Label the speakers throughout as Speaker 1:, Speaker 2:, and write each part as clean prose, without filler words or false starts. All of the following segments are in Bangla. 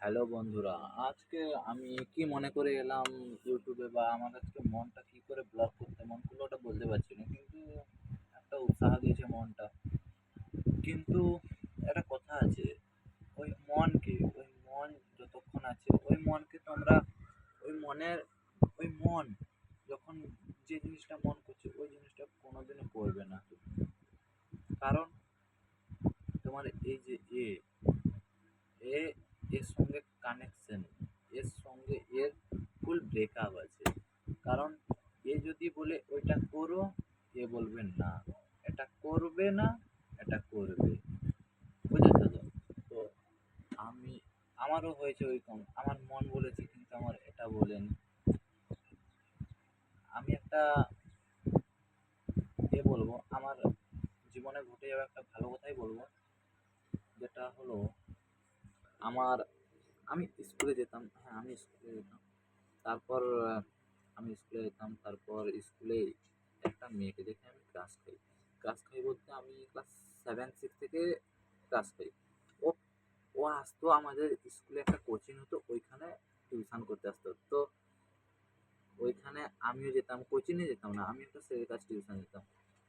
Speaker 1: হ্যালো বন্ধুরা, আজকে আমি কি মনে করে এলাম ইউটিউবে, বা আমার আজকে মনটা কি করে ব্লগ করতে মন করলো ওটা বলতে পারছি না, কিন্তু একটা উৎসাহ দিয়েছে মনটা। কিন্তু একটা কথা আছে, ওই মন যতক্ষণ আছে ওই মনকে তো আমরা ওই মনের ওই মন যখন যে জিনিসটা মন করছে ওই জিনিসটা কোনোদিনও করবে না। কারণ তোমার এই যে এ এর সঙ্গে কানেকশন, এর সঙ্গে এর ফুল ব্রেকআপ আছে। কারণ এ যদি বলে ওইটা করো, এ বলবে না, এটা করবে না, এটা করবে। বুঝেছো তো? তো আমি আমারও হয়েছে ওইরকম, আমার মন বলেছে কিন্তু আমার এটা বলেনি। আমি একটা বলবো, আমার জীবনে ঘটে যাওয়া একটা ভালো কথাই বলবো, যেটা হলো আমার আমি স্কুলে যেতাম। হ্যাঁ, আমি স্কুলে যেতাম। তারপর আমি স্কুলে যেতাম, তারপর স্কুলে একটা মেয়েকে দেখে আমি ক্লাস খাই। ক্লাস খাই বলতে আমি ক্লাস 7-6 থেকে ক্লাস খাই। ও ও আসতো আমাদের স্কুলে, একটা কোচিং হতো ওইখানে টিউশন করতে আসতো। তো ওইখানে আমিও যেতাম, কোচিংয়ে যেতাম না, আমি একটা স্যারের কাছে টিউশন যেতাম।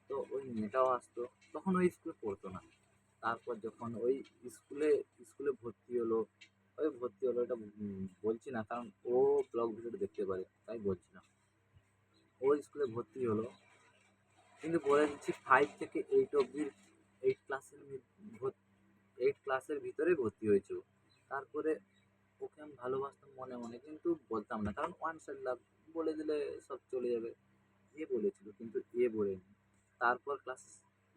Speaker 1: তো ওই মেয়েটাও আসতো, তখন ওই স্কুলে পড়তো না। তারপর যখন ওই স্কুলে স্কুলে ভর্তি হলো, এটা বলছি না, কারণ ও ব্লগ ভিডিওটা দেখতে পারে তাই বলছি না। ও স্কুলে ভর্তি হলো, কিন্তু বলে দিচ্ছি 5 থেকে 8 অব্দি, 8 ক্লাসের 8 ক্লাসের ভিতরে ভর্তি হয়েছে ও। তারপরে ওকে আমি ভালোবাসতাম মনে মনে, কিন্তু বলতাম না, কারণ ওয়ান সাইড লাভ, বলে দিলে সব চলে যাবে। এ বলেছিল কিন্তু এ বলেনি। তারপর ক্লাস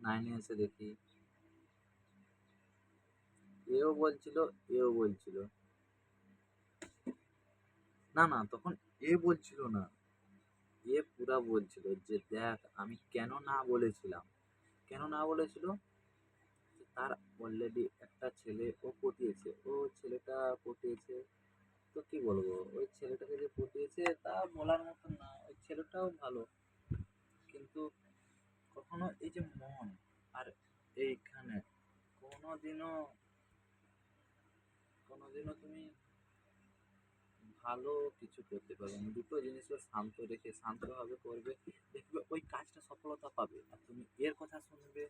Speaker 1: 9-এ এসে দেখি এও বলছিল, এও বলছিল। না না, তখন এ বলছিল না, এ পুরা বলছিল যে দেখ আমি কেন না বলেছিলাম। কেন না বলেছিল? যে তার অলরেডি একটা ছেলে ও পটিয়েছে, ও ছেলেটা পটিয়েছে। তো কি বলবো, ওই ছেলেটাকে যে পটিয়েছে তা বলার মতন না, ওই ছেলেটাও ভালো। কিন্তু কখনো এই যে মন আর এইখানে কোনোদিনও কোনোদিনও তুমি ভালো কিছু করতে পারবে না। দুটো জিনিসকে শান্ত রেখে শান্তভাবে করবে, দেখবে ওই কাজটা সফলতা পাবে। আর তুমি এর কথা শুনবে,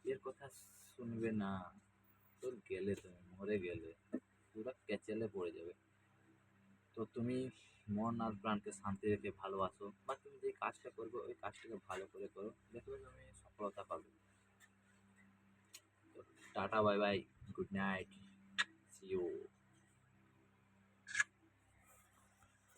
Speaker 1: এর কথা শুনবে না, তো গেলে, তুমি মরে গেলে, পুরো ক্যাচেলে পড়ে যাবে। তো তুমি মন আর প্রাণকে শান্তি রেখে ভালোবাসো, বা তুমি যে কাজটা করবে ওই কাজটাকে ভালো করে করো, দেখবে তুমি সফলতা পাবে। তো tata, bye bye, good night.